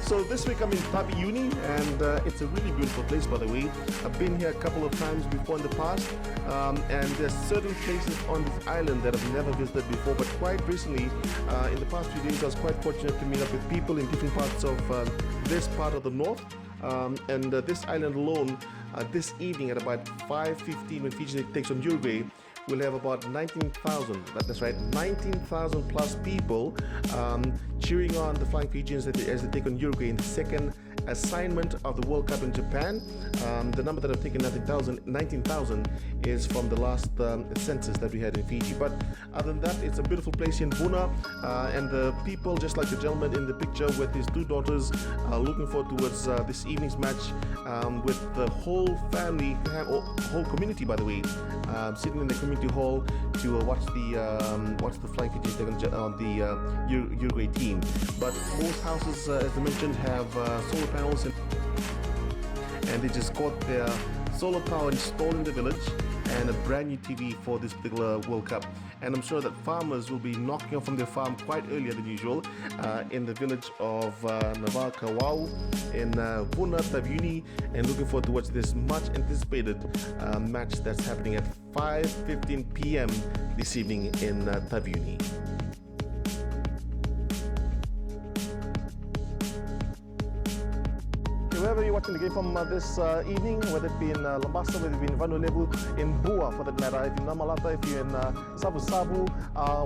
So this week I'm in Tabiuni, and it's a really beautiful place, by the way. I've been here a couple of times before in the past, and there's certain places on this island that I've never visited before, but quite recently, in the past few days, I was quite fortunate to meet up with people in different parts of this part of the north. And this island alone, this evening at about 5:15 when Fiji takes on Uruguay, we'll have about 19,000, that's right, 19,000 plus people cheering on the Flying Fijians as they take on Uruguay in the second assignment of the World Cup in Japan. The number that I've taken, 19,000, is from the last census that we had in Fiji. But other than that, it's a beautiful place in Buna, and the people, just like the gentleman in the picture with his two daughters, are looking forward towards this evening's match with the whole family, whole community, by the way, sitting in the community hall to watch the Flying Fijians take on the Uruguay team. But most houses, as I mentioned, have solar panels, and they just got their solar power installed in the village and a brand new TV for this particular World Cup. And I'm sure that farmers will be knocking off from their farm quite earlier than usual in the village of Navakawau in Buna, Tabiuni, and looking forward to watch this much anticipated match that's happening at 5:15 p.m. this evening in Tabiuni. Wherever you're watching the game from this evening, whether it be in Lambasa, whether it be in Vanua-Levu, in Bua for that matter, if you're in Namalata, if you're in Sabu-Sabu,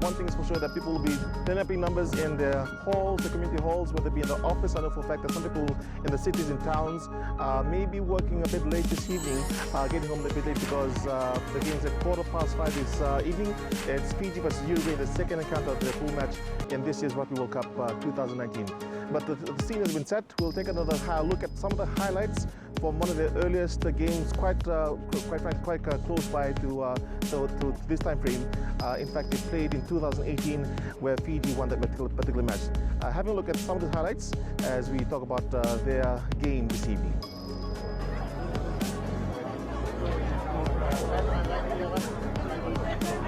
one thing is for sure that people will be turning up in numbers in their halls, the community halls, whether it be in the office. I know for a fact that some people in the cities and towns may be working a bit late this evening, getting home a bit late because the game's at 5:15 this evening. It's Fiji versus Uruguay, the second encounter of the full match in this year's Rugby World Cup 2019. But the scene has been set. We'll take another look at some of the highlights from one of the earliest games, quite close by to this time frame. In fact, they played in 2018, where Fiji won that particular match. Having a look at some of the highlights as we talk about their game this evening.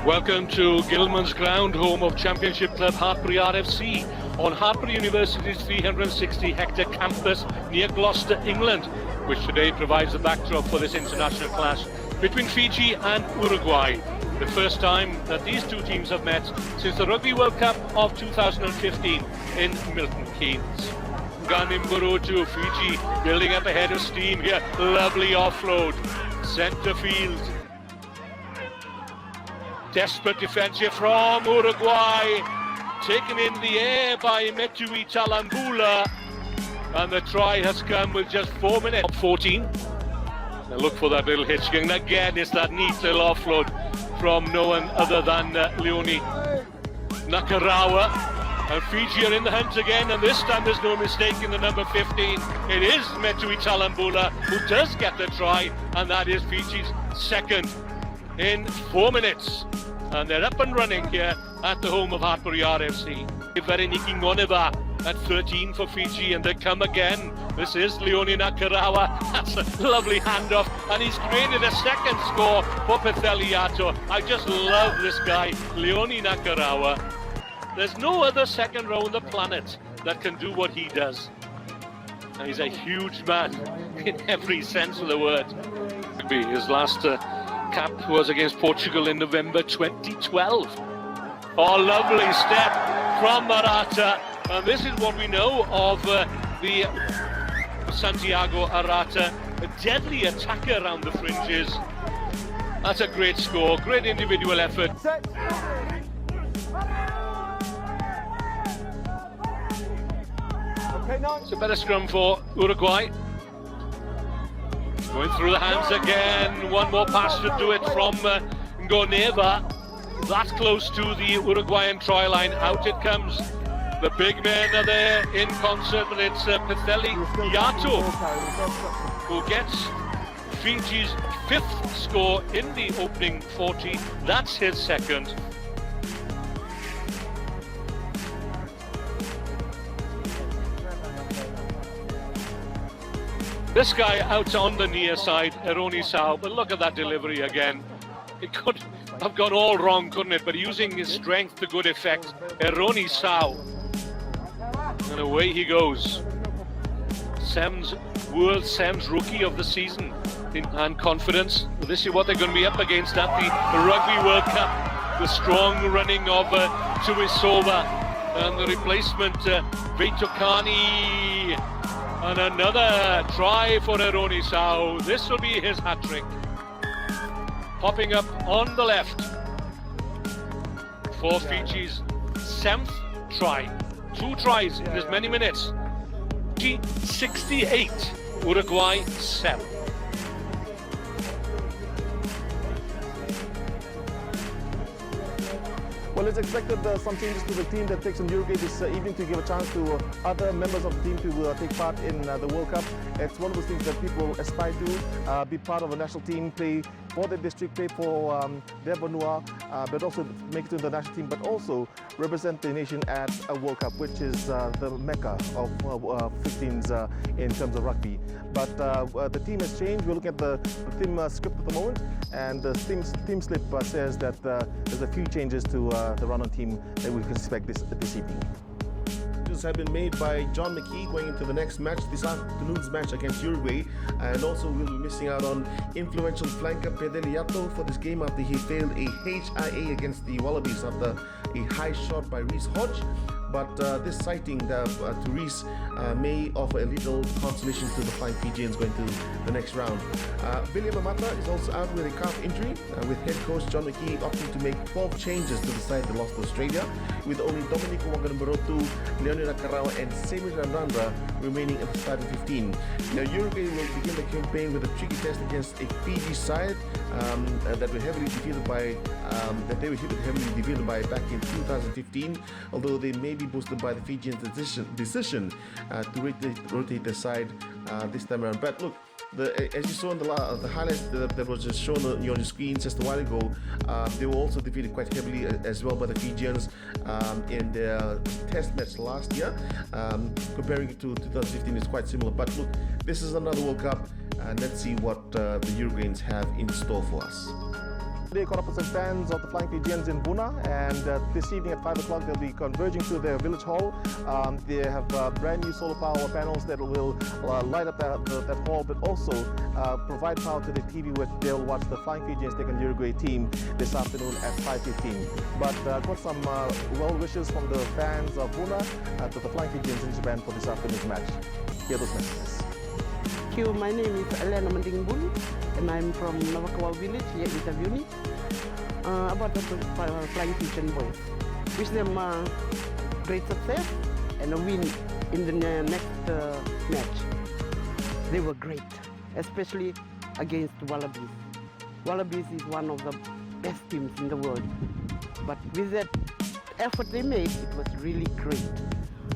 Welcome to Gilman's Ground, home of Championship Club Hartpury RFC, on Hartpury University's 360-hectare campus near Gloucester, England, which today provides the backdrop for this international clash between Fiji and Uruguay. The first time that these two teams have met since the Rugby World Cup of 2015 in Milton Keynes. Ganimburu to Fiji, building up a head of steam here. Lovely offload, centre field. Desperate defence here from Uruguay, taken in the air by Metui Talambula, and the try has come with just 4 minutes. 14. Now look for that little hitch, and again it's that neat little offload from no one other than Leone Nakarawa. And Fiji are in the hunt again, and this time there's no mistake in the number 15. It is Metui Talambula who does get the try, and that is Fiji's second in 4 minutes. And they're up and running here at the home of Hartpury RFC. Vereniki Ngoneva at 13 for Fiji, and they come again. This is Leone Nakarawa. That's a lovely handoff, and he's created a second score for Petheliato. I just love this guy, Leone Nakarawa. There's no other second row on the planet that can do what he does. And he's a huge man in every sense of the word. His last cap was against Portugal in November 2012. Oh, lovely step from Arata. And this is what we know of the Santiago Arata, a deadly attacker around the fringes. That's a great score, great individual effort. It's a better scrum for Uruguay. Going through the hands again, one more pass to do it from Ngoneva. That's close to the Uruguayan try line. Out it comes. The big men are there in concert, but it's Petheliato who gets Fiji's 5th score in the opening 40. That's his second. This guy out on the near side, Eroni Sao, but look at that delivery again. It could have gone all wrong, couldn't it? But using his strength to good effect, Eroni Sao. And away he goes. Sam's rookie of the season and confidence. This is what they're going to be up against at the Rugby World Cup. The strong running of Tuisova and the replacement Veitokani, and another try for Eroni Sau. This will be his hat-trick. Popping up on the left for Fiji's 7th try. 2 tries in as many minutes. 68, Uruguay 7. Well, it's expected some changes to the team that takes on Uruguay this evening to give a chance to other members of the team to take part in the World Cup. It's one of those things that people aspire to, be part of a national team, play for their district, play for their Vanua, but also make it to the national team, but also represent the nation at a World Cup, which is the mecca of 15s in terms of rugby. But the team has changed. We're looking at the team script at the moment, and the team slip says that there's a few changes to the run-on team that we can expect this evening. Have been made by John McKee going into the next match, this afternoon's match against Uruguay, and also we'll be missing out on influential flanker Pedeliato for this game after he failed a HIA against the Wallabies after a high shot by Reece Hodge. But this sighting to Reece may offer a little consolation to the Flying Fijians going to the next round. William Amata is also out with a calf injury, with head coach John McKee opting to make 12 changes to the side that lost to Australia, with only Dominico Wanganamorotu, Leonida Karau and Semi Randandra remaining at the starting 15. Now Uruguay will begin the campaign with a tricky test against a Fiji side that they were heavily defeated by back in 2015, although they may be boosted by the Fijians' decision to rotate their side this time around. But look, as you saw in the highlights that was just shown on your screen just a while ago, they were also defeated quite heavily as well by the Fijians in their test match last year. Comparing it to 2015 is quite similar. But look, this is another World Cup, and let's see what the Uruguayans have in store for us. They caught up with some fans of the Flying Fijians in Buna, and this evening at 5 o'clock they'll be converging to their village hall. They have brand new solar power panels that will light up that hall, but also provide power to the TV where they'll watch the Flying Fijians take on the Uruguay team this afternoon at 5:15. But got some well wishes from the fans of Buna to the Flying Fijians in Japan for this afternoon's match. Here are those messages. Thank you. My name is Elena Mandingbulu, and I'm from Navakawa village here in Taviuni. About the Flying Fijian boys. Wish them great success and a win in the next match. They were great, especially against Wallabies. Wallabies is one of the best teams in the world. But with that effort they made, it was really great.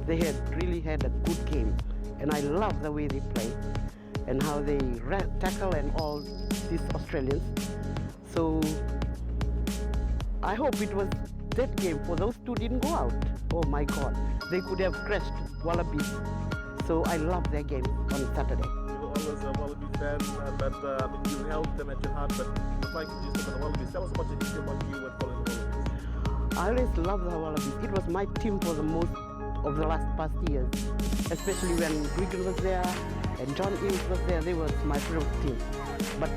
They really had a good game, and I love the way they play and how they tackle and all these Australians. So I hope it was that game, for those two didn't go out. Oh my God, they could have crushed Wallabies. So I love their game on Saturday. You were always a Wallaby fan, but you held them at your heart, but the Flying Fijians took on the Wallabies. Tell us about your history about you and following the Wallabies. I always loved the Wallabies. It was my team for the most of the past years, especially when Griggle was there and John Eales was there. They were my favorite team. But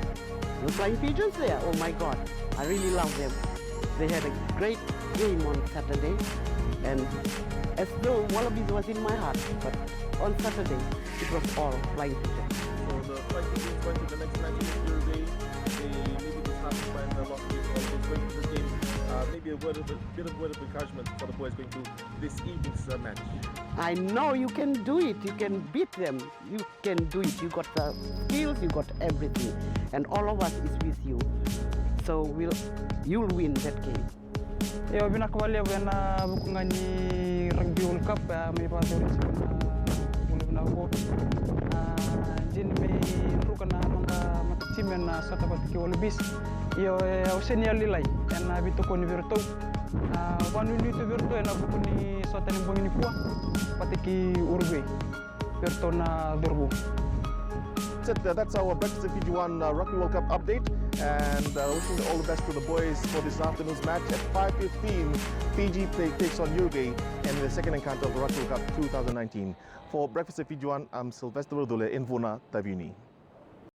the Flying Fijians there, oh my God, I really love them. They had a great game on Saturday, and as though Wallabies was in my heart, but on Saturday it was all Flying Fijians. So the Flying Fijians went to the next match against Uruguay. They maybe disheartened by the loss against Wallabies. Going to this game, maybe a bit of word of encouragement for the boys going to this evening's match. I know you can do it. You can beat them. You can do it. You got the skills. You got everything, and all of us is with you. So you'll win that game. Yo binakawali na bukungani Rugby World Cup may patuloy sa bulong na ako. Din may ruka na mga team na sa tapat ki Wallabies. Yo Ausenia Lilay and bito ko ni Virto. Wanu ni to Virto na buko ni sa tanimbong ni Pua pati ki Uruguay. Virto na Durbo. that's it. That's our Breakfast at Fiji One Rugby World Cup update. And wishing all the best to the boys for this afternoon's match at 5:15. Fiji takes on Uruguay in the second encounter of the Rugby World Cup 2019. For Breakfast at Fiji One, I'm Sylvester Rodule in Vuna, Taviuni.